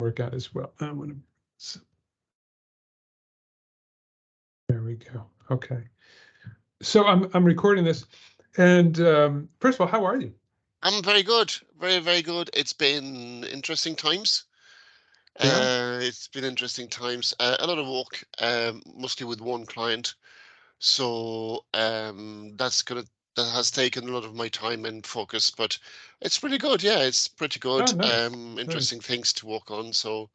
work out as well. There we go. Okay. So I'm recording this, and first of all, how are you? I'm very good, very, very good. It's been interesting times. Yeah. It's been interesting times. A lot of work, mostly with one client. So that has taken a lot of my time and focus, but it's pretty good. Yeah, it's pretty Oh, good. nice, Interesting nice. things to work on. So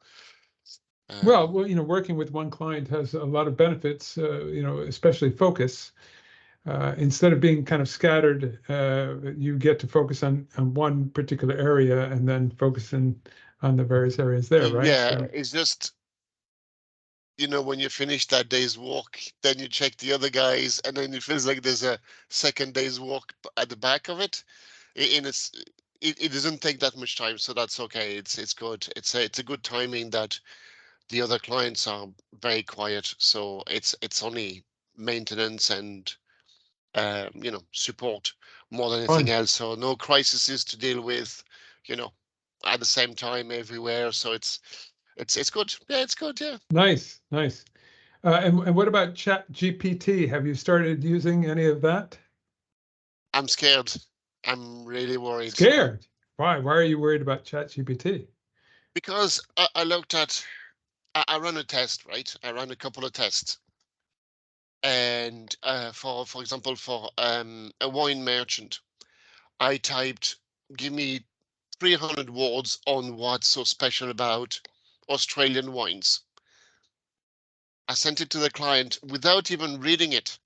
Well, um, working with one client has a lot of benefits. Especially focus. Instead of being kind of scattered, you get to focus on one particular area and then focusing on the various areas there, right? yeah, So, it's just when you finish that day's walk, then you check the other guys, and then it feels like there's a second day's walk at the back of it. And it doesn't take that much time, so that's okay. It's good. It's a good timing that the other clients are very quiet, so it's only maintenance and support more than anything fun. else. So no crises to deal with, you know, at the same time everywhere. So it's good. Yeah, it's good. Yeah. Nice, nice. And what about Chat GPT? Have you started using any of that? I'm scared. I'm really worried Scared? Why? Why are you worried about Chat GPT? because I looked at, I ran a test, right? I ran a couple of tests, and for example, for a wine merchant, I typed, "Give me 300 words on what's so special about Australian wines." I sent it to the client without even reading it.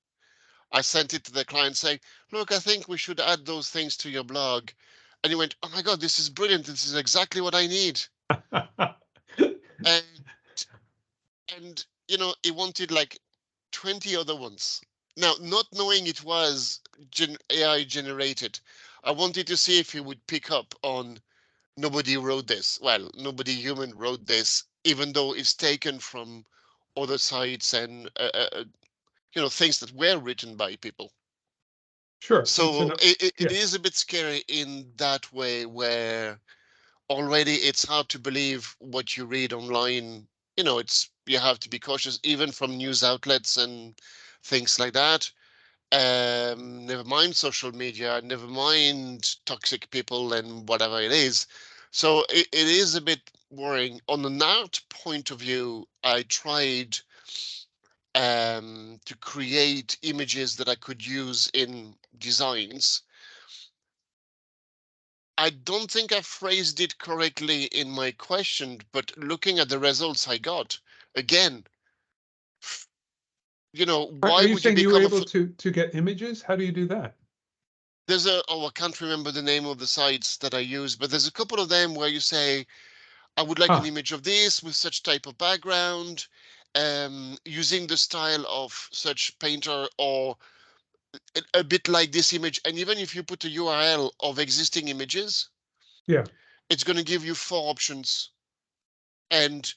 I sent it to the client saying, "Look, I think we should add those things to your blog." And he went, "Oh my God, this is brilliant. This is exactly what I need." And he wanted like 20 other ones. Now, not knowing it was AI generated, I wanted to see if he would pick up on nobody wrote this. Well, nobody human wrote this, even though it's taken from other sites and things that were written by people. Sure, it's So an it yeah, is a bit scary in that way, where already it's hard to believe what you read online. You have to be cautious, even from news outlets and things like that. Never mind social media, never mind toxic people and whatever it is. So it is a bit worrying. On an art point of view, I tried to create images that I could use in designs. I don't think I phrased it correctly in my question, but looking at the results I got, again, are why you would you saying you were become able to get images? How do you do that? I can't remember the name of the sites that I use, but there's a couple of them where you say, "I would like an Huh. image of this with such type of background, using the style of such painter, or a bit like this image." And even if you put a URL of existing images, Yeah. it's going to give you 4 options. And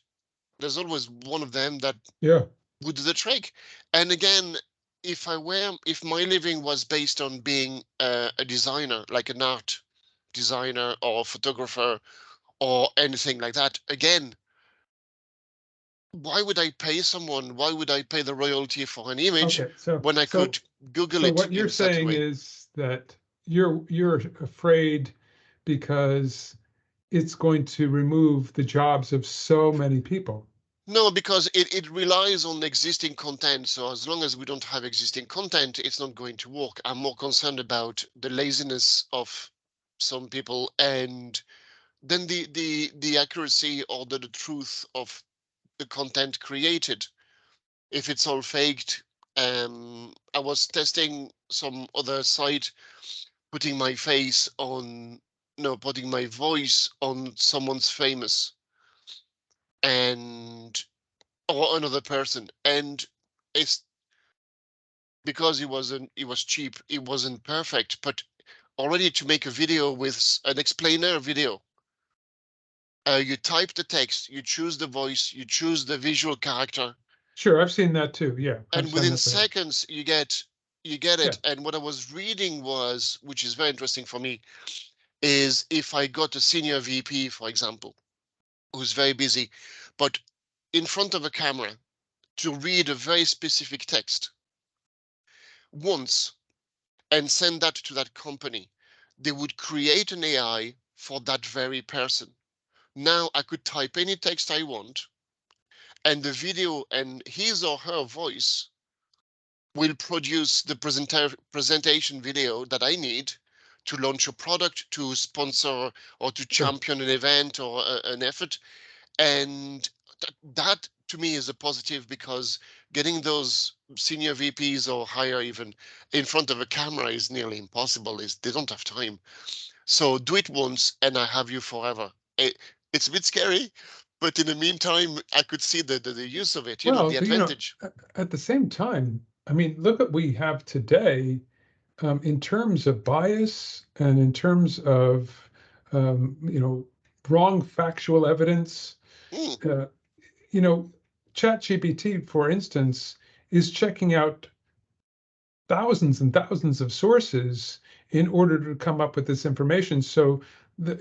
there's always one of them that Yeah. would do the trick. And again, if my living was based on being a designer, like an art designer or photographer or anything like that, again, why would I pay someone? Why would I pay the royalty for an image Okay. So when I so could Google so it what you're in such a saying way? is that you're afraid because it's going to remove the jobs of so many people. No, because it relies on existing content. So as long as we don't have existing content, it's not going to work. I'm more concerned about the laziness of some people, and then the accuracy or the truth of the content created. If it's all faked, I was testing some other site, putting my face on, no, putting my voice on someone's famous, and or another person, and it's because it was cheap, it wasn't perfect, but already to make a video with an explainer video, you type the text, you choose the voice, you choose the visual character, Sure, I've seen that too. Yeah, I've and done within that before. seconds you get Yeah. it. And what I was reading was, which is very interesting for me, is if I got a senior VP, for example, who's very busy, but in front of a camera to read a very specific text once and send that to that company, they would create an AI for that very person. Now I could type any text I want, and the video and his or her voice will produce the presentation video that I need to launch a product, to sponsor, or to Sure. champion an event or an effort. And that to me is a positive, because getting those senior VPs or higher even in front of a camera is nearly impossible. Is they don't have time. So do it once and I have you forever. It's a bit scary, but in the meantime, I could see the use of it, Well, the you know, advantage. at the same time, I mean, look what we have today in terms of bias and in terms of, you know, wrong factual evidence. Mm, Uh, you know, ChatGPT, for instance, is checking out thousands and thousands of sources in order to come up with this information. So,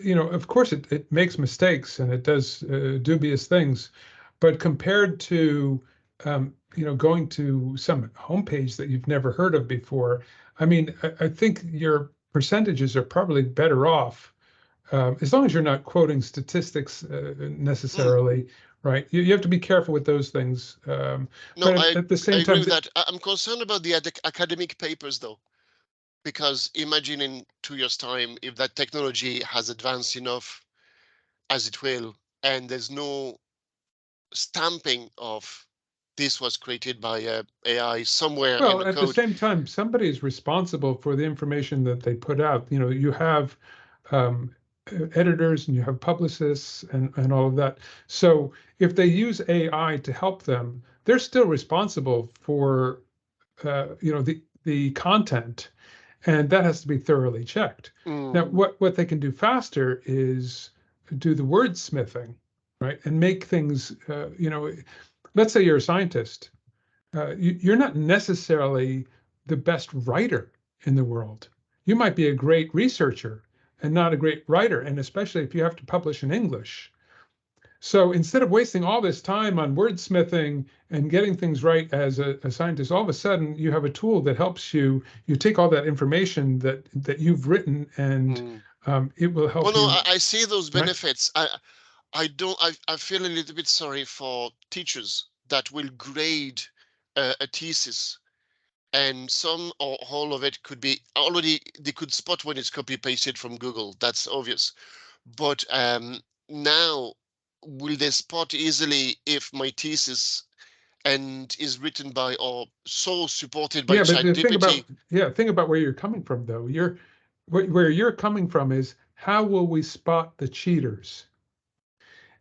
you know, of course, it makes mistakes and it does dubious things, but compared to, you know, going to some homepage that you've never heard of before, I mean, I think your percentages are probably better off as long as you're not quoting statistics mm. necessarily, right? You have to be careful with those things. No, But I at the I same agree time, with that. I'm concerned about the academic papers though, because imagine in 2 years' time, if that technology has advanced enough as it will, and there's no stamping of this was created by AI somewhere in well, the at the code. same time, somebody is responsible for the information that they put out. You know, you have um, editors and you have publicists and all of that. So if they use AI to help them, they're still responsible for you know the content, and that has to be thoroughly checked. Now, Mm, what they can do faster is do the wordsmithing, right, and make things. You know, let's say you're a scientist. You're not necessarily the best writer in the world. You might be a great researcher and not a great writer, and especially if you have to publish in English. So instead of wasting all this time on wordsmithing and getting things right as a scientist, all of a sudden you have a tool that helps you. You take all that information that you've written, and mm. it will Well, help no, you. I see those Right? benefits. I don't. I feel a little bit sorry for teachers that will grade a thesis, and some or all of it could be already. They could spot when it's copy pasted from Google. That's obvious. But now, will they spot easily if my thesis and is written by or so supported by Yeah, but the thing ChatGPT? about think about where you're coming from, though. Where you're coming from is how will we spot the cheaters?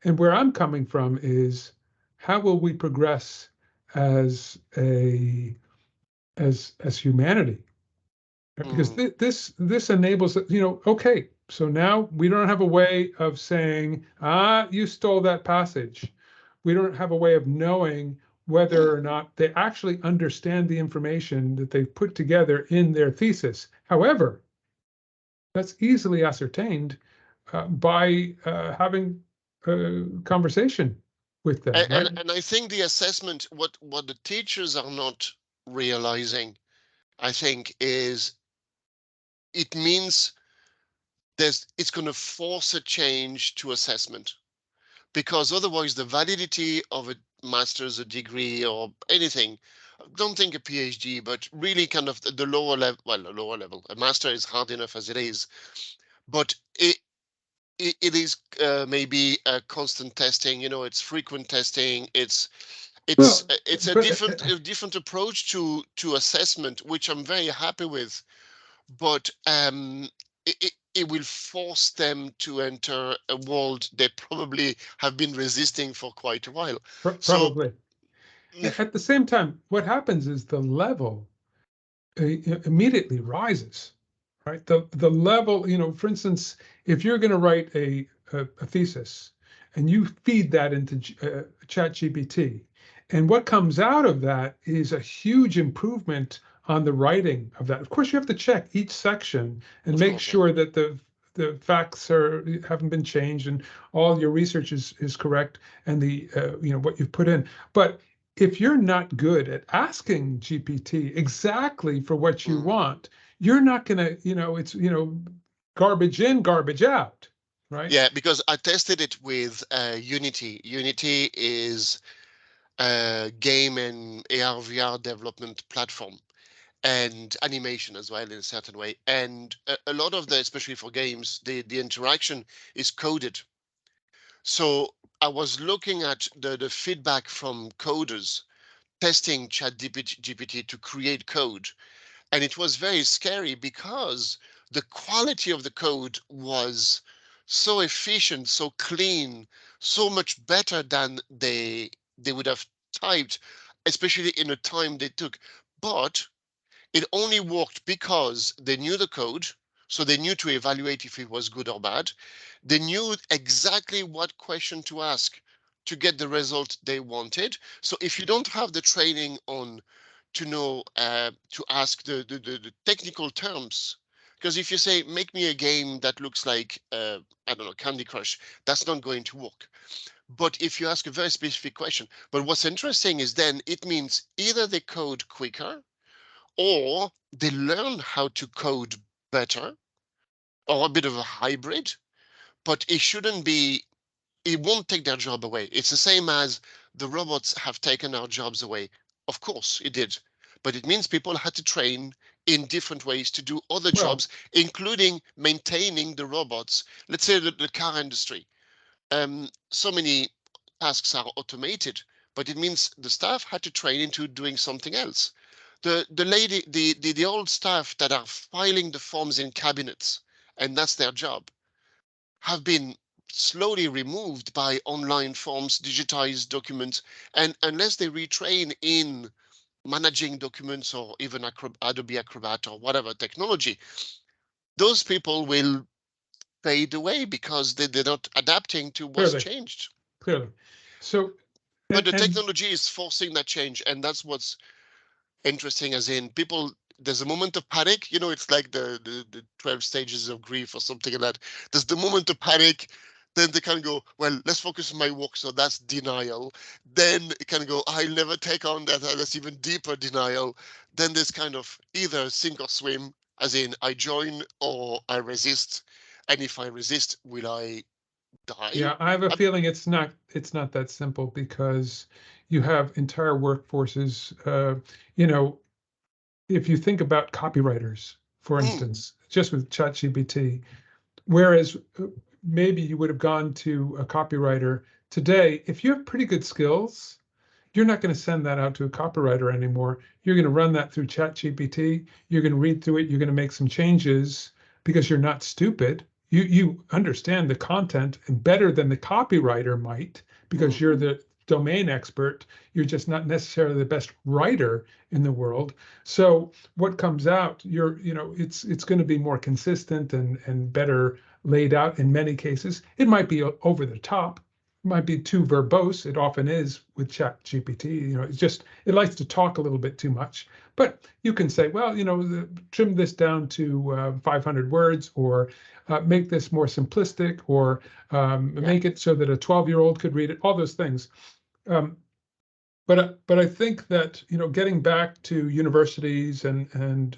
And where I'm coming from is how will we progress as a as humanity? Because Mm, this enables, you know, okay, so now we don't have a way of saying, you stole that passage. We don't have a way of knowing whether mm. or not they actually understand the information that they've put together in their thesis. However, that's easily ascertained by having a conversation with them, right? And I think the assessment, what the teachers are not realizing, I think, is it means it's going to force a change to assessment, because otherwise the validity of a master's, a degree, or anything, don't think a PhD, but really kind of the lower level, well, the lower level, a master is hard enough as it is, but it is maybe a constant testing, it's frequent testing, Well, it's a but different approach to assessment, which I'm very happy with, but it will force them to enter a world they probably have been resisting for quite a while. So, probably. At the same time, what happens is the level immediately rises, right? The level, you know, for instance, if you're going to write a thesis and you feed that into ChatGPT, and what comes out of that is a huge improvement on the writing of that. Of course, you have to check each section and of make course, yeah. sure that the facts haven't been changed, and all your research is correct, and the what you've put in. But if you're not good at asking GPT exactly for what you want, you're not gonna, it's garbage in, garbage out, right? Yeah, because I tested it with Unity. Unity is a game and AR VR development platform and animation as well in a certain way. And a lot of the, especially for games, the interaction is coded. So I was looking at the feedback from coders testing ChatGPT to create code. And it was very scary because the quality of the code was so efficient, so clean, so much better than they would have typed, especially in the time they took. But it only worked because they knew the code, so they knew to evaluate if it was good or bad. They knew exactly what question to ask to get the result they wanted. So if you don't have the training on to know to ask the technical terms, because if you say make me a game that looks like I don't know, Candy Crush, that's not going to work. But if you ask a very specific question, but what's interesting is then it means either they code quicker or they learn how to code better, or a bit of a hybrid. But it won't take their job away. It's the same as the robots have taken our jobs away. Of course it did. But it means people had to train in different ways to do other Well, jobs, including maintaining the robots. Let's say the car industry. So many tasks are automated, but it means the staff had to train into doing something else. The old staff that are filing the forms in cabinets, and that's their job, have been slowly removed by online forms, digitized documents, and unless they retrain in managing documents or even Adobe Acrobat or whatever technology, those people will fade away because they're not adapting to what's clearly, changed. clearly. So, But the and technology is forcing that change, and that's what's interesting, as in people, there's a moment of panic, it's like the 12 stages of grief or something like that. There's the moment of panic, then they can go, well, let's focus on my work, so that's denial. Then it can go, I'll never take on that, that's even deeper denial. Then there's kind of either sink or swim, as in I join or I resist, and if I resist, will I die? yeah, I have a Um, feeling it's not that simple because you have entire workforces. You know, if you think about copywriters, for mm, instance, just with ChatGPT, whereas maybe you would have gone to a copywriter today, if you have pretty good skills, you're not going to send that out to a copywriter anymore. You're going to run that through ChatGPT. You're going to read through it. You're going to make some changes because you're not stupid. You understand the content and better than the copywriter might because mm, you're the domain expert. You're just not necessarily the best writer in the world. So what comes out, it's going to be more consistent and better laid out in many cases. It might be over the top, might be too verbose. It often is with Chat GPT. It likes to talk a little bit too much. But you can say, well, trim this down to 500 words, or make this more simplistic, or yeah. make it so that a 12-year-old could read it. All those things. Um, but I think that getting back to universities and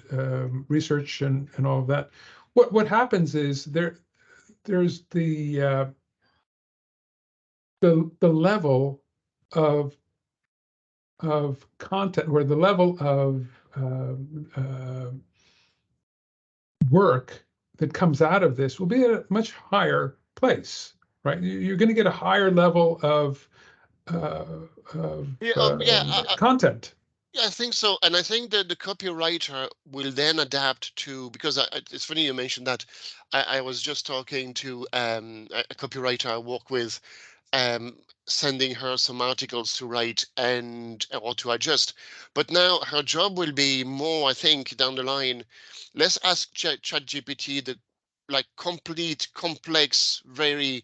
research and all of that, what happens is there's the level of content, or the level of work that comes out of this will be at a much higher place, right? You're going to get a higher level uh, of Yeah, content. yeah, I think so, and I think that the copywriter will then adapt to, because it's funny you mentioned that. I was just talking to a copywriter I work with, sending her some articles to write and or to adjust. But now her job will be more, I think, down the line. Let's ask ChatGPT the like complete, complex, very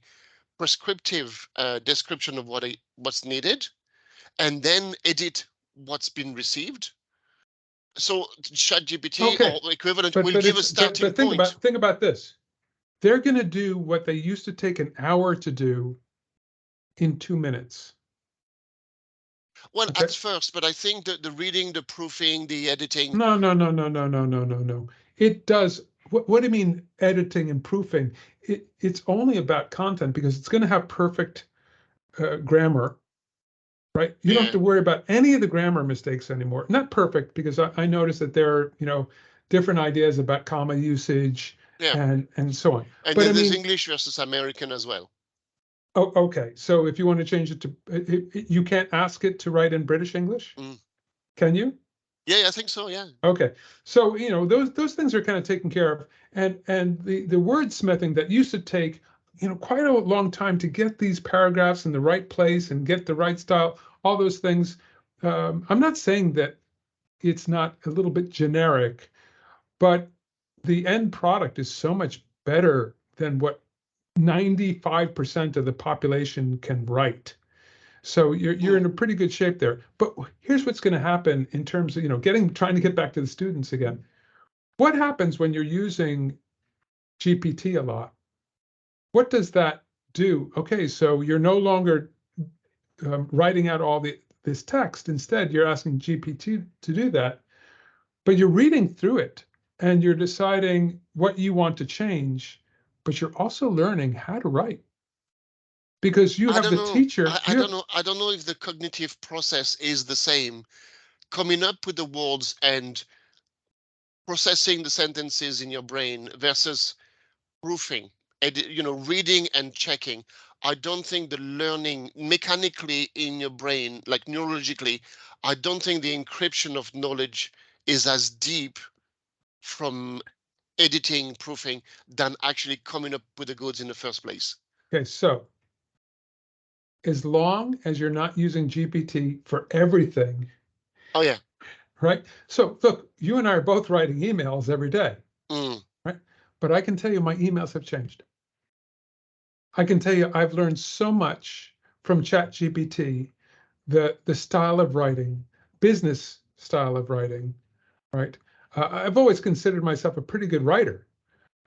prescriptive description of what's needed, and then edit what's been received. So ChatGPT Okay, or equivalent but will but give a it's but starting but think point. about think about this. they're going to do what they used to take an hour to do in 2 minutes. Well, Okay. at first, but I think that the reading, the proofing, the editing. No, no, no, no, no, no, no, no, no. It does. What do you mean editing and proofing? It's only about content because it's going to have perfect grammar, right? You don't have Yeah, to worry about any of the grammar mistakes anymore. Not perfect because I noticed that there are, different ideas about comma usage yeah. and so on. And But then I there's mean, English versus American as well. oh, okay. So if you want to change it to, you can't ask it to write in British English, Mm. can you? Yeah, I think so. Yeah. Okay. So, those things are kind of taken care of. And the wordsmithing that used to take, quite a long time to get these paragraphs in the right place and get the right style, all those things. I'm not saying that it's not a little bit generic, but the end product is so much better than what 95% of the population can write. So you're in Mm. a pretty good shape there. But here's what's going to happen in terms of, trying to get back to the students again. What happens when you're using GPT a lot? What does that do? Okay, so you're no longer writing out all this text. Instead, you're asking GPT to do that, but you're reading through it and you're deciding what you want to change, but you're also learning how to write because you I have don't the know. teacher. I don't know. I don't know if the cognitive process is the same. Coming up with the words and processing the sentences in your brain versus proofing, reading and checking. I don't think the learning mechanically in your brain, like neurologically, I don't think the encryption of knowledge is as deep from editing, proofing, than actually coming up with the goods in the first place. Okay, so as long as you're not using GPT for everything, Oh yeah. right? So look, you and I are both writing emails every day, Mm. right? But I can tell you my emails have changed. I can tell you I've learned so much from ChatGPT, the style of writing, business style of writing, right? I've always considered myself a pretty good writer,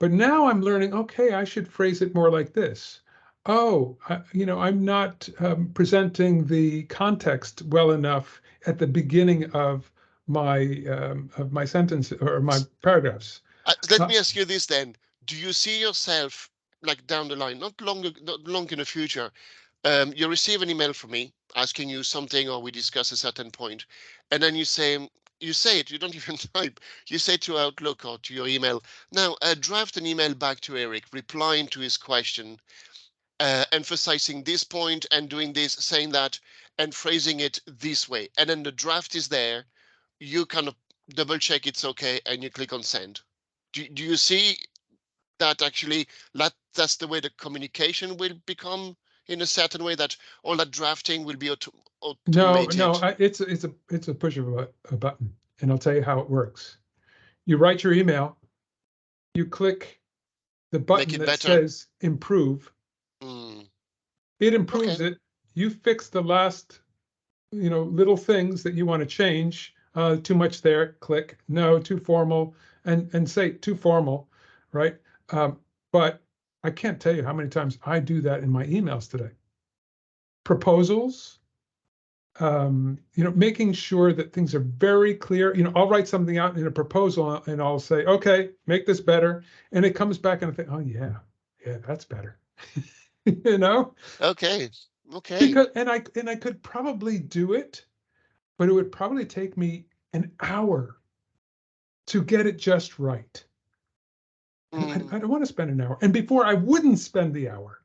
but now I'm learning, okay, I should phrase it more like this. Oh, I'm not presenting the context well enough at the beginning of my sentence or my paragraphs. Let Uh, me ask you this then. Do you see yourself like down the line, not long in the future, you receive an email from me asking you something or we discuss a certain point, and then you say it, you don't even type, you say to Outlook or to your email, now draft an email back to Eric replying to his question, emphasizing this point and doing this, saying that, and phrasing it this way, and then the draft is there, you kind of double check it's okay and you click on send. Do you see that actually that's the way the communication will become, in a certain way, that all that drafting will be no, no, automated? it's a push of a button, and I'll tell you how it works. You write your email, you click the Make button it that better. says improve. Mm, It improves okay. it. You fix the last, little things that you want to change. Too much there, click. No, too formal, and say too formal, right? But I can't tell you how many times I do that in my emails today. Proposals, making sure that things are very clear. I'll write something out in a proposal and I'll say, okay, make this better. And it comes back and I think, oh yeah, yeah, that's better. you know, Okay. Okay. because and I could probably do it, but it would probably take me an hour to get it just right. And Mm, I don't want to spend an hour. And before I wouldn't spend the hour,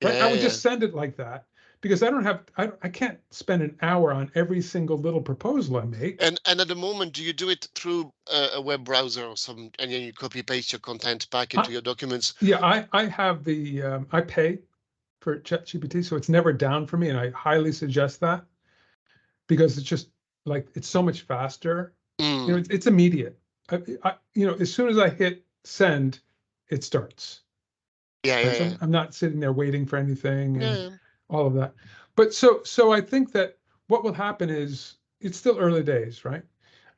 right? I yeah, would yeah. just send it like that because I can't spend an hour on every single little proposal I make. And at the moment, do you do it through a web browser or some, and then you copy paste your content back I, into your documents? yeah, I have I pay for ChatGPT, so it's never down for me, and I highly suggest that because it's just like it's so much faster. Mm, It's immediate. As soon as I hit send, it starts. yeah, Right, yeah, so yeah. I'm not sitting there waiting for anything and Yeah. all of that. But so I think that what will happen is it's still early days, right?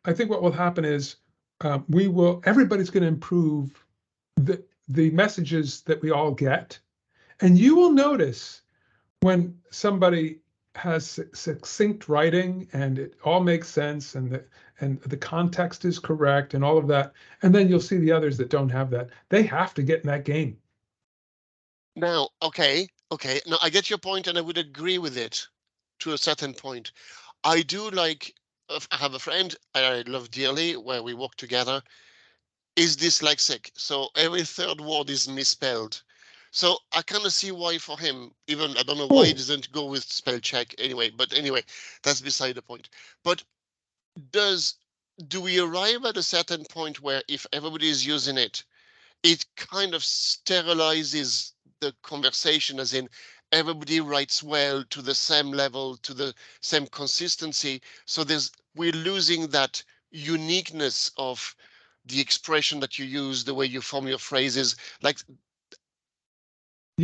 I think what will happen is everybody's going to improve the messages that we all get. And you will notice when somebody has succinct writing and it all makes sense and the context is correct and all of that. And then you'll see the others that don't have that. They have to get in that game. Now, okay. Now I get your point, and I would agree with it to a certain point. I do like. I have a friend I love dearly where we work together. Is dyslexic, so every third word is misspelled. So I kind of see why for him, even I don't know why he Oh, doesn't go with spell check anyway, but anyway, that's beside the point. But does do we arrive at a certain point where if everybody is using it, it kind of sterilizes the conversation, as in everybody writes well to the same level, to the same consistency. So we're losing that uniqueness of the expression that you use, the way you form your phrases. Like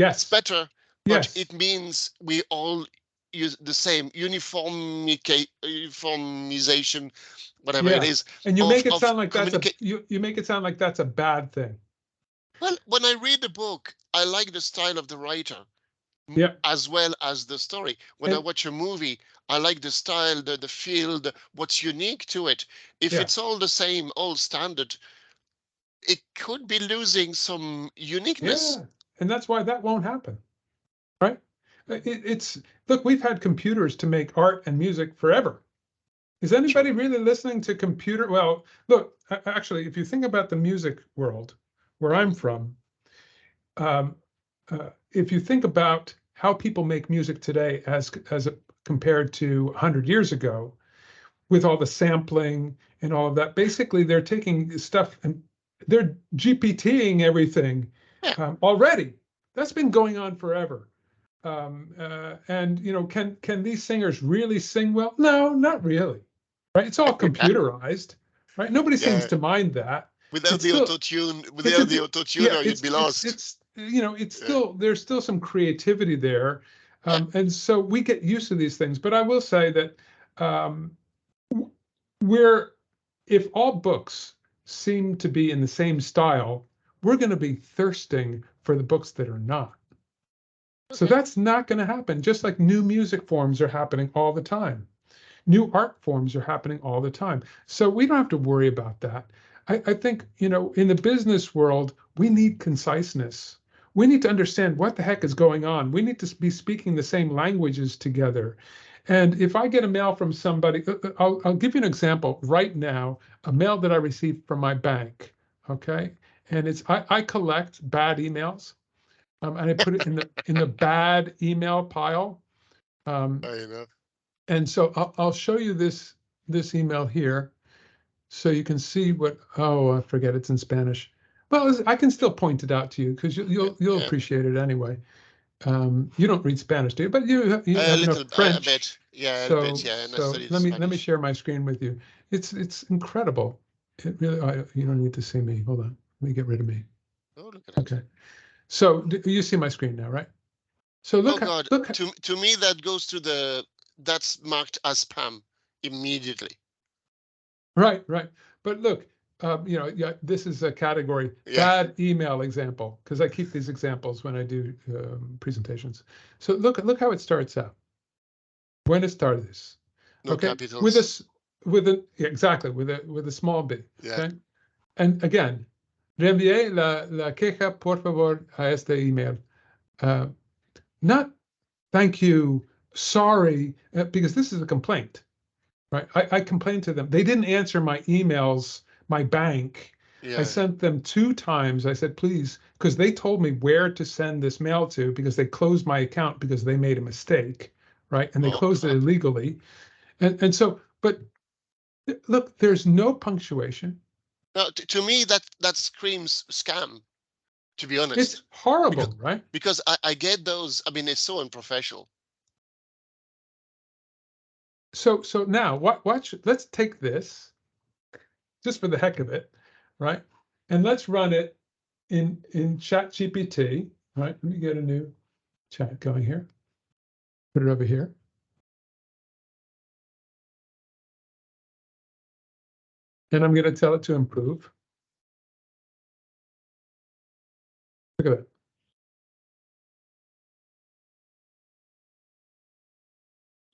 it's yes, better, but yes, it means we all use the same uniformization, whatever it yeah. is, And you make of it sound like that's communicate. you make it sound like that's a bad thing. Well, when I read the book, I like the style of the writer Yeah. as well as the story. When I And watch a movie, I like the style, the feel, what's unique to it. If yeah, it's all the same, all standard, it could be losing some uniqueness. yeah. And that's why that won't happen, right? It's look, we've had computers to make art and music forever. Is True. anybody really listening to computer? Well, look, actually, if you think about the music world where I'm Mhm. from, um, if you think about how people make music today as compared to 100 years ago, with all the sampling and all of that, basically they're taking stuff and they're GPTing everything Yeah, already. That's been going on forever. And can these singers really sing well? No, not really. Right? It's all computerized, right? Nobody seems yeah. to mind that. Without It's the still auto-tune, it's a without the yeah, auto-tuner, you'd be lost. it's Yeah, still there's still some creativity there. yeah. And so we get used to these things. But I will say that um, we're if all books seem to be in the same style, we're going to be thirsting for the books that are not. So Okay. that's not going to happen, just like new music forms are happening all the time. New art forms are happening all the time. So we don't have to worry about that. I think, in the business world, we need conciseness. We need to understand what the heck is going on. We need to be speaking the same languages together. And if I get a mail from somebody, I'll give you an example right now, a mail that I received from my bank. Okay. And I collect bad emails, and I put it in the bad email pile. Um, I know. and so I'll show you this email here so you can see what, oh, I forget it's in Spanish. Well, I can still point it out to you because Yeah, you'll yeah. appreciate it anyway. You don't read Spanish, do you? But you A have enough little, a bit. French. Yeah, a bit. So Yeah, and I so studied let me Spanish. share my screen with you. It's incredible. It really, you don't need to see me. Hold on. Let me get rid of me. Oh, look at that. Okay. So you see my screen now, right? So Oh look at God, look. to me that goes to that's marked as spam immediately. Right, right. But look, yeah, this is a category Yeah, bad email example because I keep these examples when I do presentations. So look how it starts out. Buenas tardes. no Okay, with capitals. this with a yeah, exactly with a small b. Yeah. Okay, and again, reenvié la queja por favor a este email. Uh, Not thank you, sorry, because this is a complaint. Right. I complained to them. They didn't answer my emails, my bank. I Yeah. sent them 2 times. I said, please, because they told me where to send this mail to because they closed my account because they made a mistake. Right. And they Oh closed it crap. illegally. And so, but look, there's no punctuation. Now, to me, that screams scam. To be honest, It's because horrible, right? I get those. I mean, it's so unprofessional. So now watch, let's take this just for the heck of it, right? And let's run it in Chat GPT, right? Let me get a new chat going here. Put it over here. And I'm going to tell it to improve. Look at that.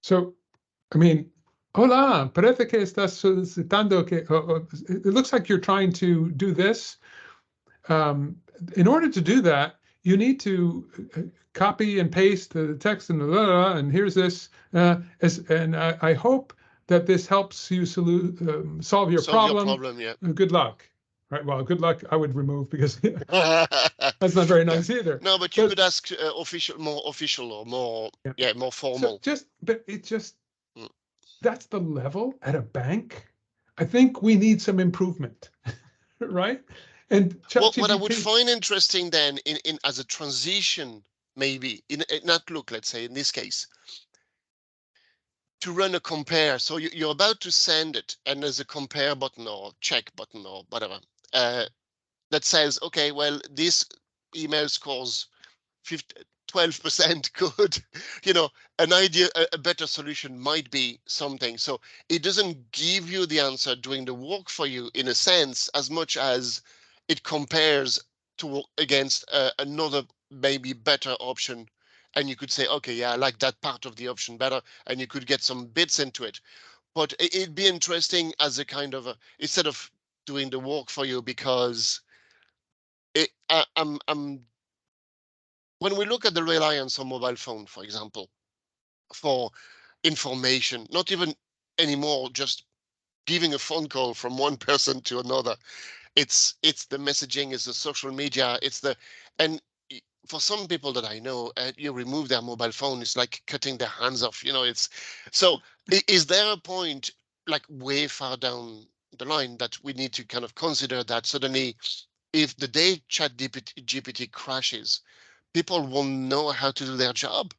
So, I mean, hola, parece que estás solicitando que, it looks like you're trying to do this. In order to do that, you need to copy and paste the text and here's this. And I hope that this helps you solve your problem. Yeah. Good luck. Right. Well, good luck. I would remove because that's not very nice either. No, but you could ask more official or more, more formal. So but it just that's the level at a bank. I think we need some improvement, right? And what I would find interesting then in as a transition, maybe in Outlook, let's say in this case, to run a compare. So you're about to send it, and there's a compare button or check button or whatever that says, okay, well, this email scores 12% good. An idea, a better solution might be something. So it doesn't give you the answer doing the work for you in a sense, as much as it compares to against another maybe better option. And you could say, okay, yeah, I like that part of the option better. And you could get some bits into it. But it'd be interesting as a kind of instead of doing the work for you, because I'm when we look at the reliance on mobile phone, for example, for information, not even anymore just giving a phone call from one person to another. It's the messaging, it's the social media, and for some people that I know, you remove their mobile phone, it's like cutting their hands off. It's so. Is there a point, like way far down the line, that we need to kind of consider that suddenly, if the day GPT crashes, people won't know how to do their job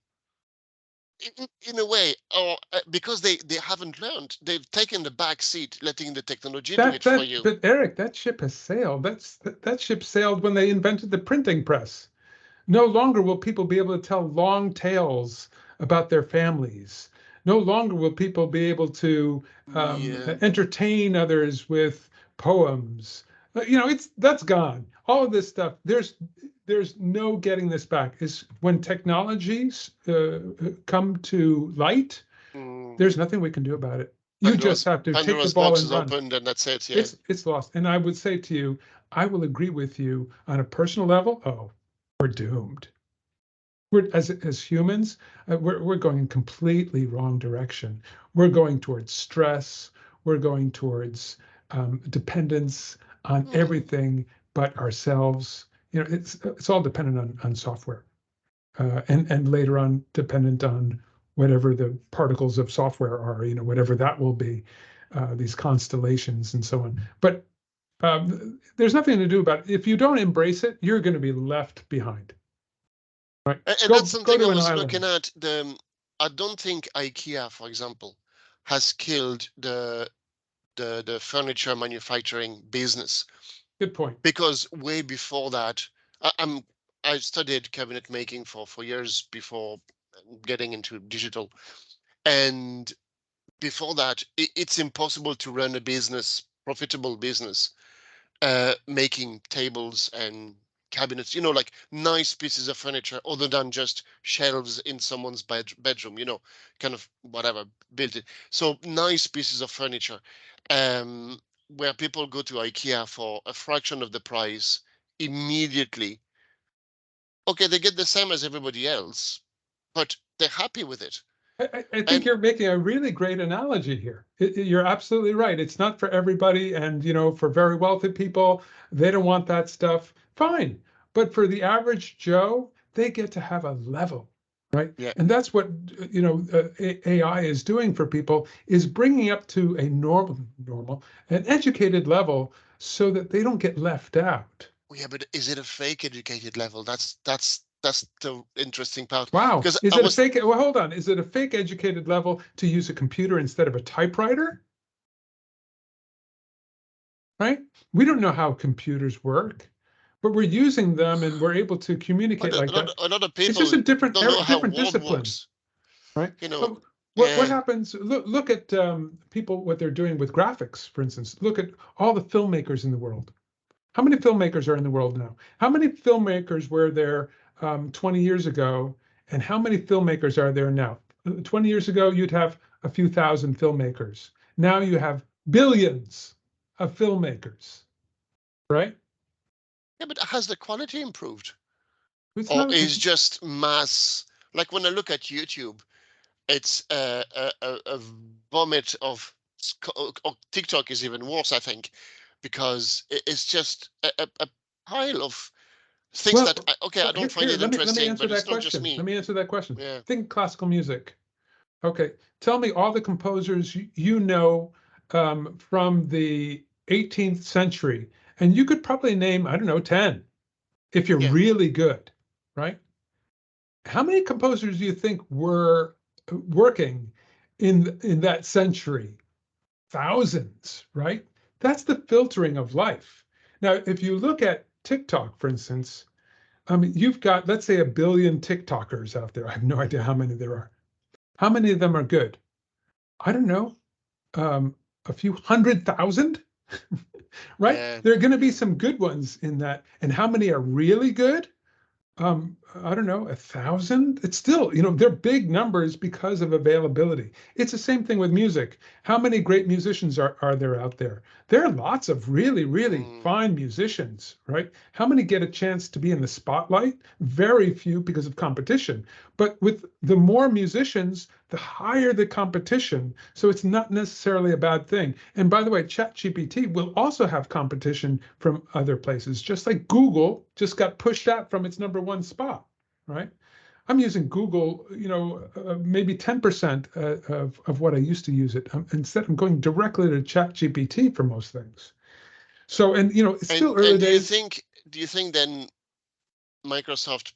in a way, or because they haven't learned, they've taken the back seat, letting the technology do it for you. But Eric, that ship has sailed. That ship sailed when they invented the printing press. No longer will people be able to tell long tales about their families. No longer will people be able to entertain others with poems. That's gone. All of this stuff. There's no getting this back. Is when technologies come to light, there's nothing we can do about it. You just have to take the ball box and is run. opened, and that's it. Yeah. It's lost. And I would say to you, I will agree with you on a personal level. Oh, we're doomed. We're as humans, we're going in completely wrong direction. We're going towards stress. We're going towards dependence on everything but ourselves. It's all dependent on software, and later on dependent on whatever the particles of software are. Whatever that will be, these constellations and so on. But there's nothing to do about it. If you don't embrace it, you're going to be left behind. Right. And that's something I was looking at. I don't think IKEA, for example, has killed the furniture manufacturing business. Good point. Because way before that, I studied cabinet making for years before getting into digital, and before that, it's impossible to run a profitable business, making tables and cabinets, like nice pieces of furniture other than just shelves in someone's bedroom, kind of whatever, built it. So nice pieces of furniture, where people go to IKEA for a fraction of the price immediately. Okay, they get the same as everybody else, but they're happy with it. I think you're making a really great analogy here. You're absolutely right. It's not for everybody, and for very wealthy people, they don't want that stuff. Fine, but for the average Joe, they get to have a level, right? Yeah. And that's what AI is doing for people, is bringing up to a an educated level, so that they don't get left out. Yeah, but is it a fake educated level? That's the interesting part. Wow. Because Is it a fake? Well, hold on. Is it a fake educated level to use a computer instead of a typewriter? Right? We don't know how computers work, but we're using them and we're able to communicate like that. A lot of people It's just a different don't know how Word discipline, works. right? What happens? Look at people, what they're doing with graphics, for instance. Look at all the filmmakers in the world. How many filmmakers are in the world now? How many filmmakers were there 20 years ago? And how many filmmakers are there now? 20 years ago, you'd have a few thousand filmmakers. Now you have billions of filmmakers, right? Yeah, but has the quality improved? It's Or not, is just mass, like when I look at YouTube, it's a vomit of or TikTok is even worse, I think, because it's just a pile of things that well, okay, I don't find here, it let me interesting, answer but that it's not just question. Let me. me answer that question. Yeah, Think classical music. Okay, tell me all the composers you know from the 18th century, and you could probably name, I don't know, 10 if you're yeah. really good, right? How many composers do you think were working in that century? Thousands, right? That's the filtering of life. Now, if you look at TikTok, for instance, I mean, you've got, let's say, a billion TikTokers out there. I have no idea how many there are. How many of them are good? I don't know, a few 100,000, right? Yeah, There are going to be yeah. some good ones in that. And how many are really good? I don't know, 1,000. It's still, they're big numbers because of availability. It's the same thing with music. How many great musicians are there out there? There are lots of really, really Mm, fine musicians, right? How many get a chance to be in the spotlight? Very few because of competition. But with the more musicians, the higher the competition. So it's not necessarily a bad thing. And by the way, ChatGPT will also have competition from other places, just like Google just got pushed out from its #1 spot, right? I'm using Google, maybe 10% of what I used to use it. Instead, I'm going directly to ChatGPT for most things. So, and it's still and early days. do you think then Microsoft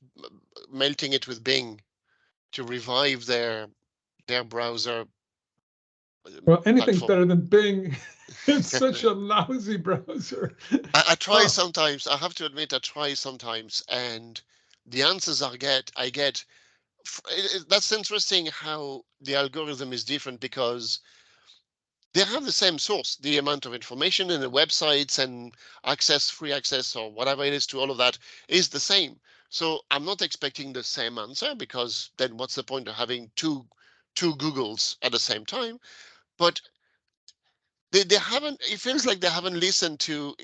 melting it with Bing to revive their browser Well, anything's platform? better than Bing. It's such a lousy browser. I try Oh, sometimes. I have to admit, I try sometimes, and the answers I get. That's interesting how the algorithm is different because they have the same source. The amount of information in the websites and access, free access, or whatever it is to all of that is the same. So I'm not expecting the same answer because then what's the point of having two Googles at the same time? But they haven't. It feels like they haven't listened to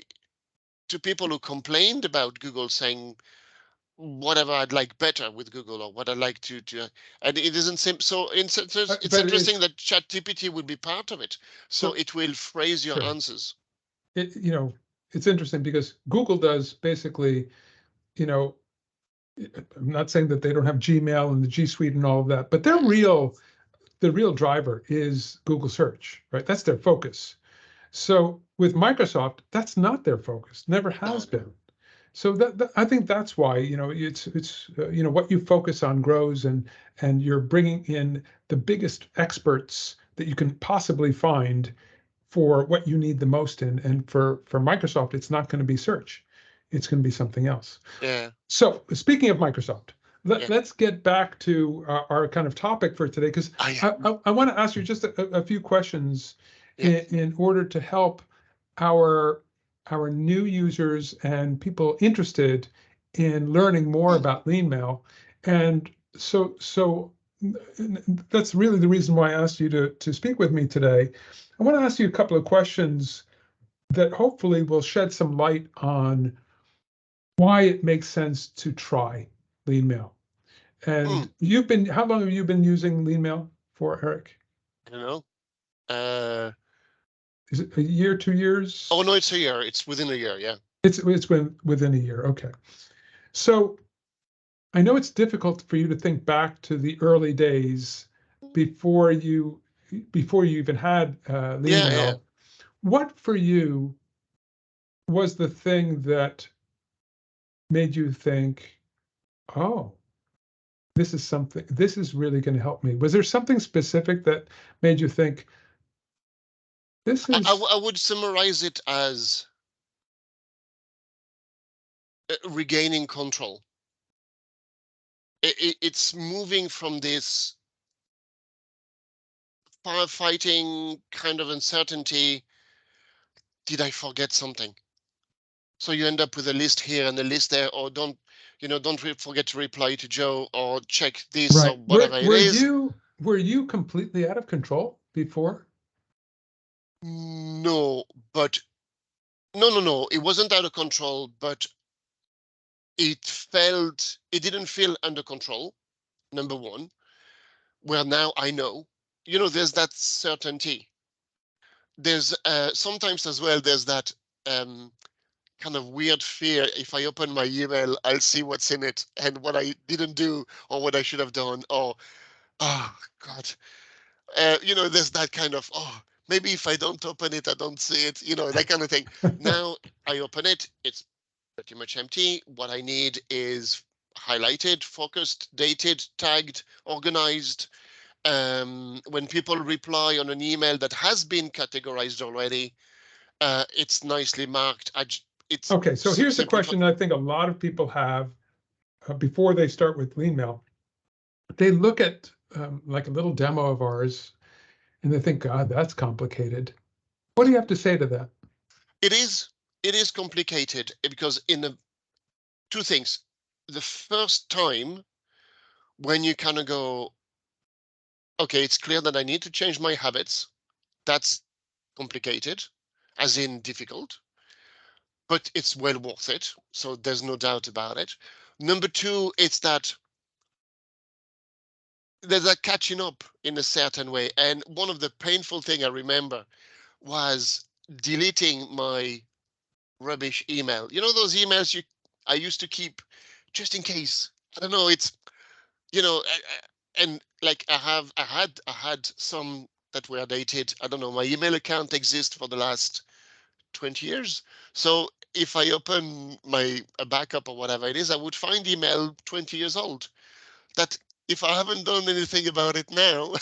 people who complained about Google saying whatever I'd like better with Google or what I'd like to and it doesn't seem so it's but interesting it's that ChatGPT would be part of it. So so it will phrase your sure. answers. It, it's interesting because Google does basically, you know, I'm not saying that they don't have Gmail and the G Suite and all of that, but the real driver is Google search, right? That's their focus. So with Microsoft, that's not their focus, never No, has no. been. So I think that's why, it's what you focus on grows, and you're bringing in the biggest experts that you can possibly find for what you need the most in. And for Microsoft, it's not going to be search. It's going to be something else. Yeah, So speaking of Microsoft, yeah. let's get back to our kind of topic for today, because I I want to ask you just a few questions yeah. in order to help our new users and people interested in learning more Mm, about LeanMail. And so that's really the reason why I asked you to speak with me today. I want to ask you a couple of questions that hopefully will shed some light on why it makes sense to try LeanMail. mm, And how long have you been using LeanMail for, Eric? I don't know. Uh Is it a year, 2 years? oh no, it's a year. It's within a year, yeah. It's been within a year. Okay. So I know it's difficult for you to think back to the early days before you even had Yeah, yeah. LeanMail. What for you was the thing that made you think, oh, this is really going to help me? Was there something specific that made you think this is I would summarize it as regaining control. It's moving from this firefighting kind of uncertainty. Did I forget something? So you end up with a list here and a list there, or don't forget to reply to Joe or check this or Right. whatever it is. Were you completely out of control before? No, but no. It wasn't out of control, but it didn't feel under control. Number one, where now I know, there's that certainty. There's sometimes as well, there's that kind of weird fear. If I open my email, I'll see what's in it and what I didn't do or what I should have done. Or, oh God, there's that kind of, maybe if I don't open it, I don't see it, that kind of thing. Now I open it, it's pretty much empty. What I need is highlighted, focused, dated, tagged, organized. When people reply on an email that has been categorized already, it's nicely marked. It's Okay, so here's a simple. question I think a lot of people have before they start with LeanMail. They look at like a little demo of ours and they think, God, that's complicated. What do you have to say to that? It is complicated because two things. The first time when you kind of go, okay, it's clear that I need to change my habits. That's complicated, as in difficult, but it's well worth it. So there's no doubt about it. Number two, it's that there's a catching up in a certain way. And one of the painful thing I remember was deleting my rubbish email. You know those emails I used to keep just in case. I don't know. It's and like I had some that were dated. I don't know. My email account exists for the last 20 years. So if I open a backup or whatever it is, I would find email 20 years old. That if I haven't done anything about it now,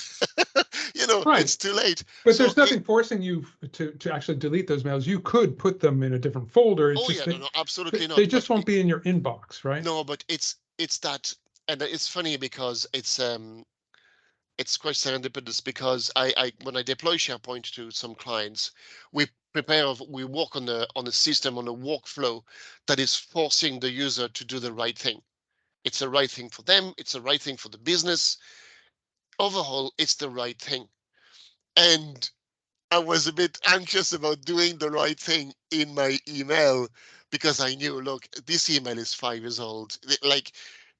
Right. it's too late. But So there's nothing forcing you to actually delete those mails. You could put them in a different folder. It's oh just yeah, no, absolutely they not. just won't be in your inbox, right? No, but it's that, and it's funny because it's quite serendipitous because I when I deploy SharePoint to some clients, we work on a system, on a workflow that is forcing the user to do the right thing. It's the right thing for them. It's the right thing for the business. Overall, it's the right thing. And I was a bit anxious about doing the right thing in my email because I knew, look, this email is 5 years old. Like,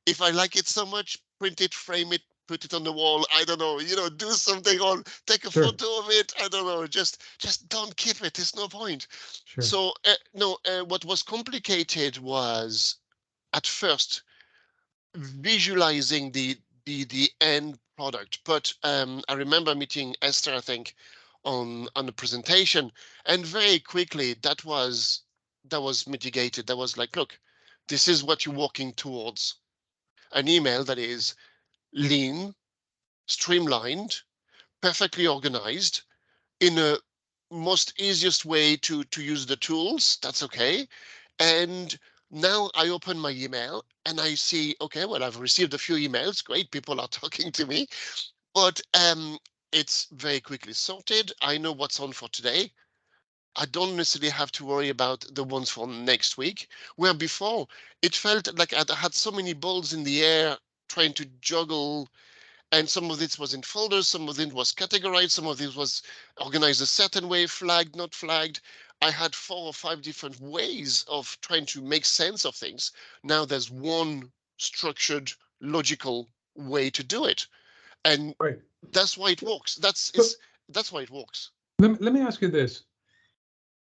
if I like it so much, print it, frame it, put it on the wall. I don't know, do something or take a Sure, photo of it. I don't know. Just don't keep it. There's no point. sure. So no, what was complicated was at first visualizing the end product. But I remember meeting Esther, I think, on the presentation, and very quickly that was mitigated. That was like, look, this is what you're working towards. An email that is lean, streamlined, perfectly organized, in a most easiest way to use the tools. That's okay. And now I open my email and I see, okay, well, I've received a few emails. Great, people are talking to me, but it's very quickly sorted. I know what's on for today. I don't necessarily have to worry about the ones for next week, where before it felt like I had so many balls in the air trying to juggle, and some of it was in folders, some of it was categorized, some of it was organized a certain way, flagged, not flagged. I had 4 or 5 different ways of trying to make sense of things. Now there's one structured, logical way to do it. And Right. that's why it works. So That's why it works. let me ask you this.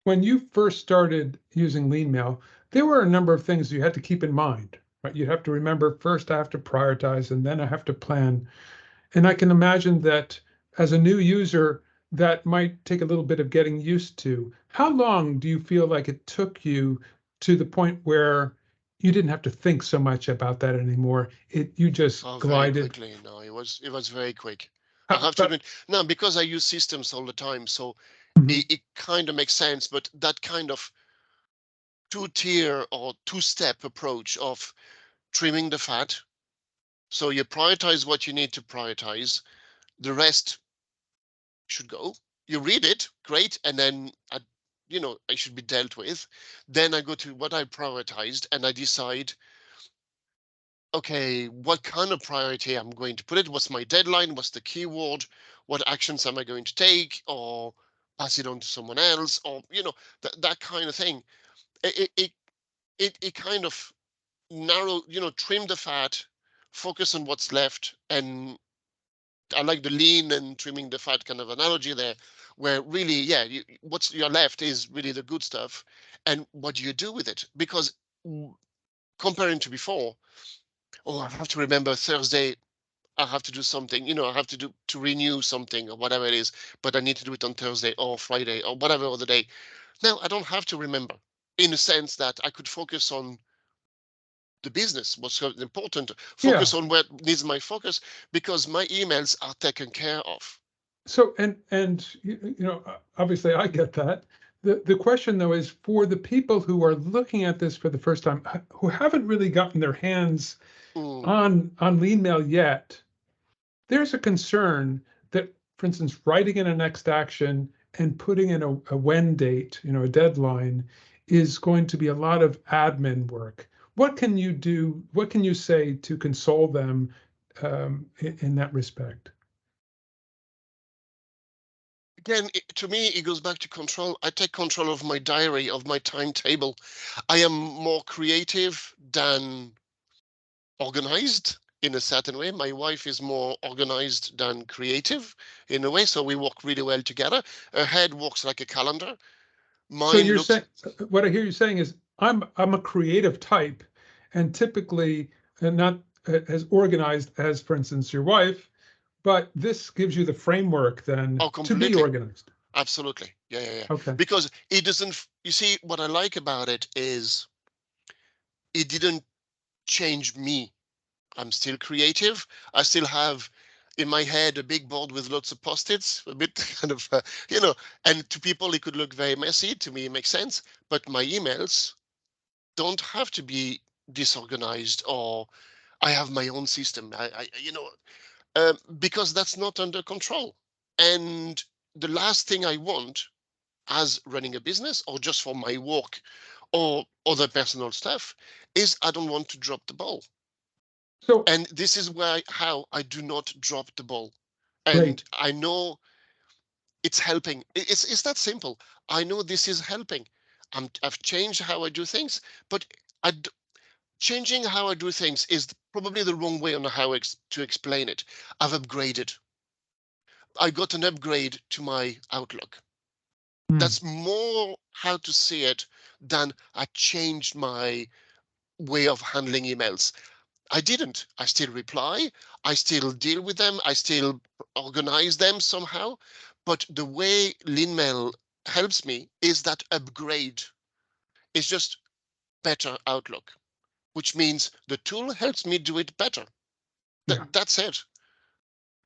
When you first started using LeanMail, there were a number of things you had to keep in mind, right? You have to remember first I have to prioritize and then I have to plan. And I can imagine that as a new user, that might take a little bit of getting used to. How long do you feel like it took you to the point where you didn't have to think so much about that anymore? You just Oh, very glided. quickly. No, it was very quick. I How, have to but, admit, no, because I use systems all the time, so mhm, it kind of makes sense. But that kind of two-tier or two-step approach of trimming the fat. So you prioritize what you need to prioritize. The rest should go. You read it, great, and then I should be dealt with. Then I go to what I prioritized and I decide, okay, what kind of priority I'm going to put it? What's my deadline? What's the keyword? What actions am I going to take, or pass it on to someone else, or that kind of thing. It kind of trim the fat, focus on what's left. And I like the lean and trimming the fat kind of analogy there, where really, yeah, what's your left is really the good stuff, and what do you do with it? Because comparing to before, oh, I have to remember Thursday, I have to do something, I have to renew something or whatever it is, but I need to do it on Thursday or Friday or whatever other day. Now I don't have to remember, in a sense that I could focus on the business, what's so important, Yeah. focus on what needs my focus, because my emails are taken care of. So, obviously I get that. The question though is for the people who are looking at this for the first time, who haven't really gotten their hands Mm, on LeanMail yet, there's a concern that, for instance, writing in a next action and putting in a when date, a deadline, is going to be a lot of admin work. What can you do? What can you say to console them in that respect? Again, to me, it goes back to control. I take control of my diary, of my timetable. I am more creative than organized in a certain way. My wife is more organized than creative in a way, so we work really well together. Her head works like a calendar. So Mine you're looks saying what I hear you saying is I'm a creative type, and typically not as organized as, for instance, your wife, but this gives you the framework then oh, to be completely. organized. Absolutely. Yeah, yeah, yeah. Okay. Because it doesn't, you see, what I like about it is it didn't change me. I'm still creative. I still have in my head a big board with lots of post-its, a bit kind of, and to people it could look very messy. To me, it makes sense. But my emails don't have to be disorganized, or I have my own system. Because that's not under control. And the last thing I want as running a business or just for my work or other personal stuff is I don't want to drop the ball. So And this is how I do not drop the ball. And great. I know it's helping. It's that simple. I know this is helping. I've changed how I do things, but I, changing how I do things is probably the wrong way on how to explain it. I've upgraded. I got an upgrade to my Outlook. Hmm. That's more how to see it than I changed my way of handling emails. I didn't. I still reply. I still deal with them. I still organize them somehow. But the way LeanMail helps me is that upgrade. It's just better Outlook, which means the tool helps me do it better. Yeah. That's it.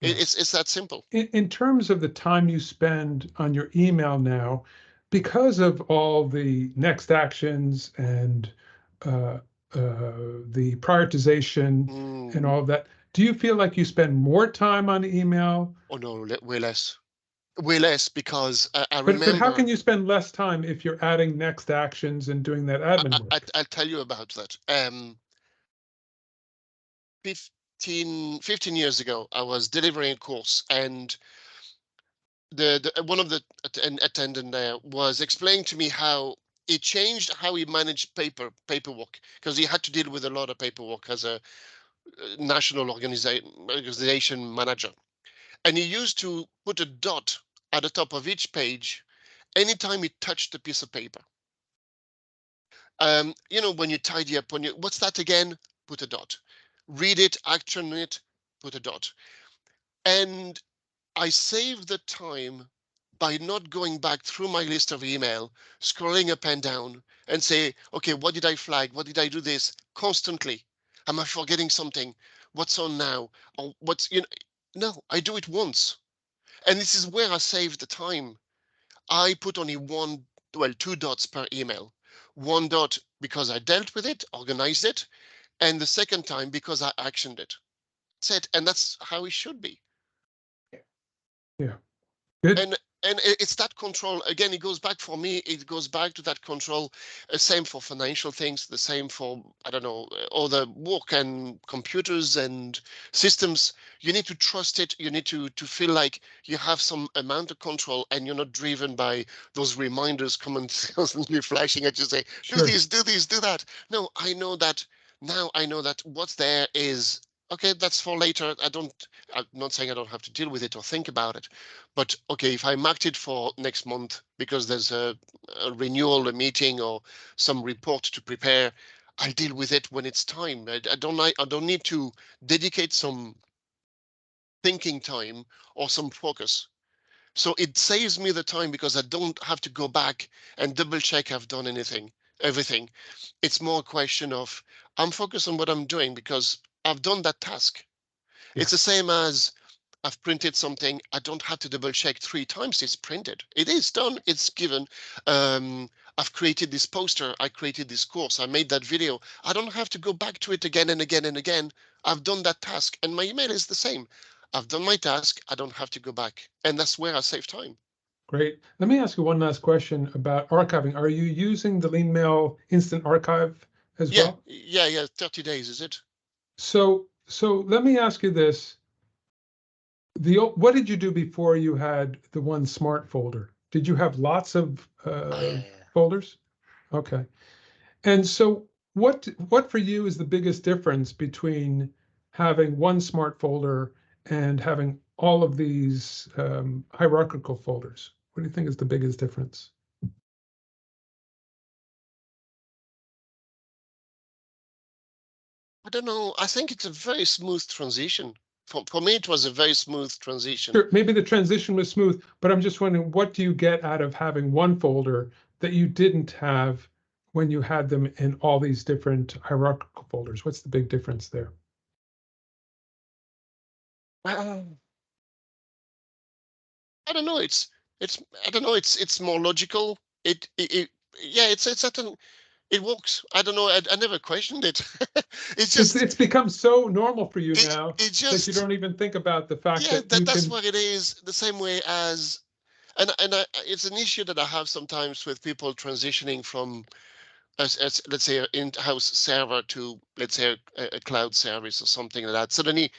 Yeah. It's that simple. In terms of the time you spend on your email now, because of all the next actions and uh, the prioritization Mm. and all of that, do you feel like you spend more time on email? Oh no, way less. Way less because I But how remember can you spend less time if you're adding next actions and doing that admin work? I'll tell you about that. 15 years ago, I was delivering a course, and the one of the an attendant there was explaining to me how it changed how he managed paperwork, because he had to deal with a lot of paperwork as a national organization manager. And he used to put a dot at the top of each page anytime he touched a piece of paper. When you tidy up, what's that again? Put a dot. Read it, action it, put a dot. And I save the time by not going back through my list of email, scrolling up and down and say, okay, what did I flag? What did I do this constantly? Am I forgetting something? What's on now? Or no, I do it once. And this is where I save the time. I put only two dots per email. One dot because I dealt with it, organized it, and the second time because I actioned it. That's it. And that's how it should be. Yeah, good. And and it's that control again. It goes back for me. It goes back to that control. Same for financial things. The same for, I don't know, other work and computers and systems. You need to trust it. You need to feel like you have some amount of control, and you're not driven by those reminders constantly flashing at you, say, do Sure. this, do this, do that. No, I know that now. I know that what's there is okay. That's for later. I'm not saying I don't have to deal with it or think about it, but okay, if I marked it for next month because there's a renewal, a meeting, or some report to prepare, I'll deal with it when it's time. I don't need to dedicate some thinking time or some focus. So it saves me the time because I don't have to go back and double check I've done everything. It's more a question of I'm focused on what I'm doing because I've done that task. Yeah. It's the same as I've printed something. I don't have to double check 3 times it's printed. It is done. It's given. Um, I've created this poster. I created this course. I made that video. I don't have to go back to it again and again and again. I've done that task. And my email is the same. I've done my task. I don't have to go back. And that's where I save time. Great. Let me ask you one last question about archiving. Are you using the LeanMail Instant Archive as Yeah, well? yeah. 30 days, is it? So let me ask you this. What did you do before you had the one smart folder? Did you have lots of Oh, yeah. folders? Okay. And so what for you is the biggest difference between having one smart folder and having all of these hierarchical folders? What do you think is the biggest difference? I don't know. I think it's a very smooth transition. For me, it was a very smooth transition. Sure, maybe the transition was smooth, but I'm just wondering, what do you get out of having one folder that you didn't have when you had them in all these different hierarchical folders? What's the big difference there? Well, I don't know. It's I don't know. It's more logical. It yeah. It's it works. I don't know. I never questioned it. It's It's just it's become so normal for you now it that you just don't even think about the fact yeah. that you That's can. what it is. The same way as it's an issue that I have sometimes with people transitioning from as let's say an in-house server to let's say a cloud service or something like that. Suddenly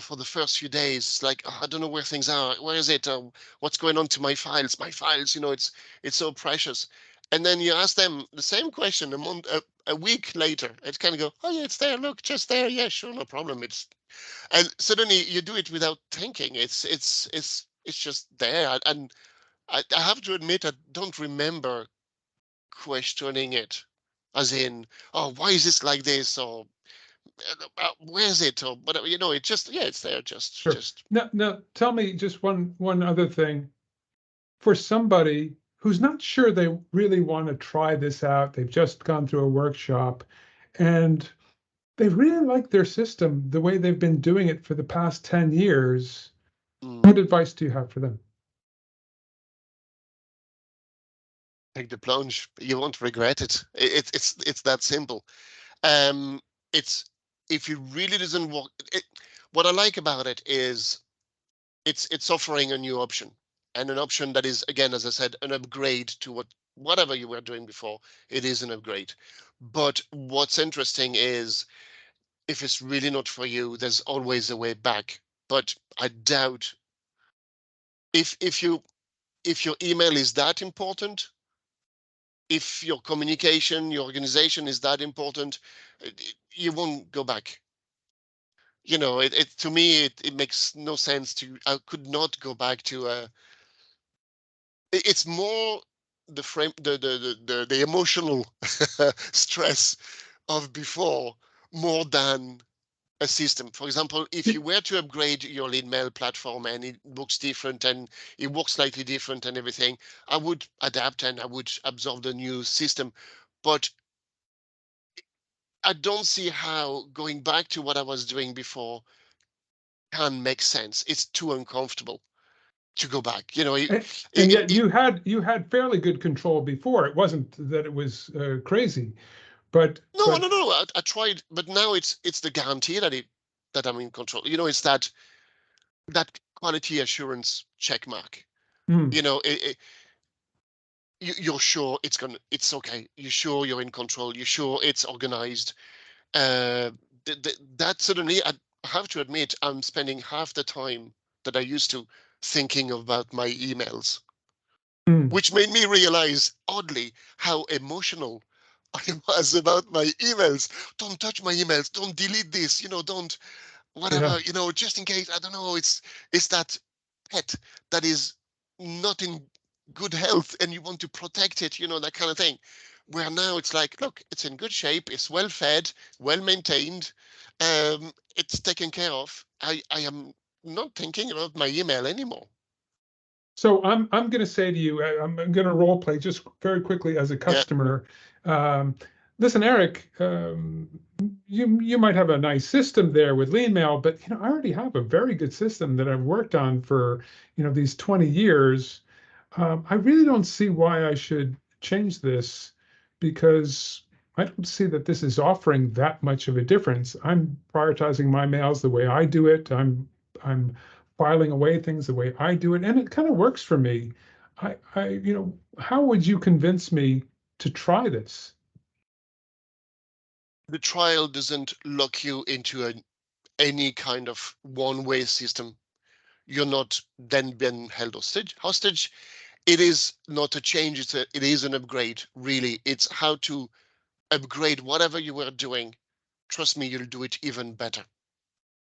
for the first few days. It's like, "Oh, I don't know where things are. Where is it? What's going on to my files? My files, it's so precious." And then you ask them the same question a week later. It's kind of go, "Oh yeah, it's there. Look, just there. Yeah, sure, no problem." And suddenly you do it without thinking. It's just there. And I have to admit, I don't remember questioning it, as in, "Oh, why is this like this?" Or where's it or whatever, it just yeah, it's there, Sure. just Now tell me just one other thing. For somebody who's not sure they really want to try this out, they've just gone through a workshop and they really like their system the way they've been doing it for the past 10 years. mm, What advice do you have for them? take the plunge. You won't regret it. It's that simple. um it's if it really doesn't work, what I like about it is it's offering a new option, and an option that is, again, as I said, an upgrade to whatever you were doing before. It is an upgrade. But what's interesting is if it's really not for you, there's always a way back. But I doubt if your email is that important, if your communication, your organization is that important, you won't go back. It to me, it makes no sense to. I could not go back to it's more the frame, the emotional stress of before, more than a system. For example, if you were to upgrade your lead mail platform and it looks different and it works slightly different and everything, I would adapt and I would absorb the new system. But I don't see how going back to what I was doing before can make sense. It's too uncomfortable to go back. And, yet you had fairly good control before. It wasn't that it was crazy, but no, but no, no. I tried, but now it's the guarantee that I'm in control. It's that quality assurance check mark. You know, you're sure it's okay. You're sure you're in control. You're sure it's organized. That suddenly, I have to admit, I'm spending half the time that I used to thinking about my emails, which made me realize, oddly, how emotional I was about my emails. Don't touch my emails. Don't delete this. Don't Yeah. whatever. Just in case. I don't know. It's that pet that is not in good health, and you want to protect it. That kind of thing. Where now it's like, look, it's in good shape. It's well fed, well maintained. It's taken care of. I am not thinking about my email anymore. So I'm going to say to you, I'm going to role play just very quickly as a Yeah. customer. Um, Listen, Eric, you might have a nice system there with LeanMail, but I already have a very good system that I've worked on for these 20 years. I really don't see why I should change this because I don't see that this is offering that much of a difference. I'm prioritizing my mails the way I do it. I'm filing away things the way I do it, and it kind of works for me. How would you convince me to try this? The trial doesn't lock you into any kind of one-way system. You're not then been held hostage. It is not a change, it is an upgrade, really. It's how to upgrade whatever you were doing. Trust me, you'll do it even better.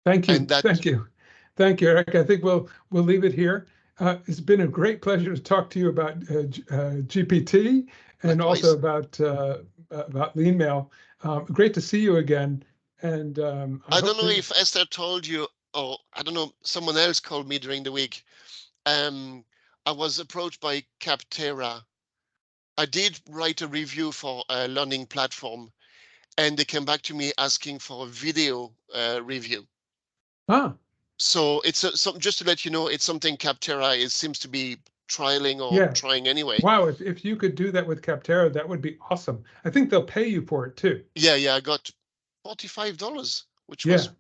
Thank And you, that, thank you, thank you, Eric. I think we'll leave it here. It's been a great pleasure to talk to you about GPT and also likewise. about LeanMail. Great to see you again, and I I don't hope know to. if Esther told you, or I don't know, someone else called me during the week. Um, I was approached by Capterra. I did write a review for a learning platform, and they came back to me asking for a video review. Ah, So it's just to let you know, it's something Capterra seems to be trialing or yeah. trying anyway. Wow, if you could do that with Capterra, that would be awesome. I think they'll pay you for it too. Yeah, I got $45, which was Yeah.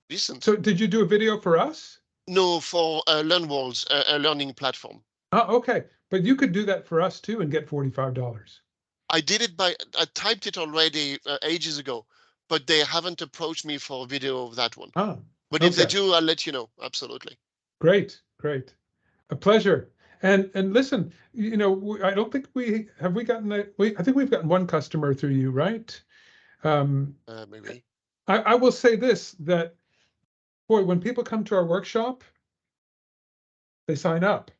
decent. So did you do a video for us? No, for LearnWorlds, a learning platform. Oh, okay. But you could do that for us too and get $45. I typed it already ages ago, but they haven't approached me for a video of that one. Oh, But if they okay. do, I'll let you know. Absolutely. Great, great. A pleasure. And listen, I don't think we gotten that. I think we've gotten one customer through you, right? Um, Maybe. I will say this, that boy, when people come to our workshop, they sign up.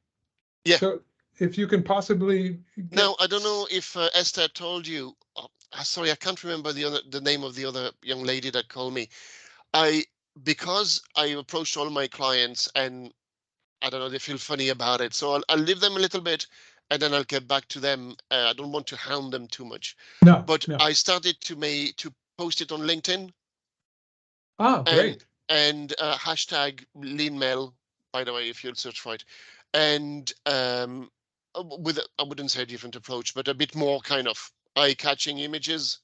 Yeah. So if you can possibly Now, get, I don't know if Esther told you. Sorry, I can't remember the name of the other young lady that called me. I Because I approached all my clients, and I don't know, they feel funny about it. So I'll leave them a little bit, and then I'll get back to them. I don't want to hound them too much, no, but no. I started to post it on LinkedIn, Ah, and great. hashtag LeanMail, by the way, if you'll search for it, and with I wouldn't say a different approach, but a bit more kind of eye-catching images,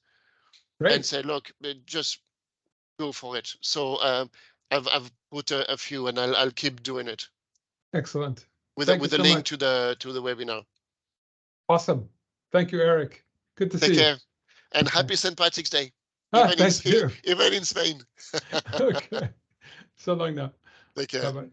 and Great. say, look, just go for it. So I've put a few, and I'll keep doing it Excellent. with Thank you with a so link much. to the webinar. Awesome. Thank you, Eric. Good to Take see you. care, and Okay. happy St. Patrick's Day, Ah, even in thank you. even in Spain. Okay. So long now. Take care. Bye-bye.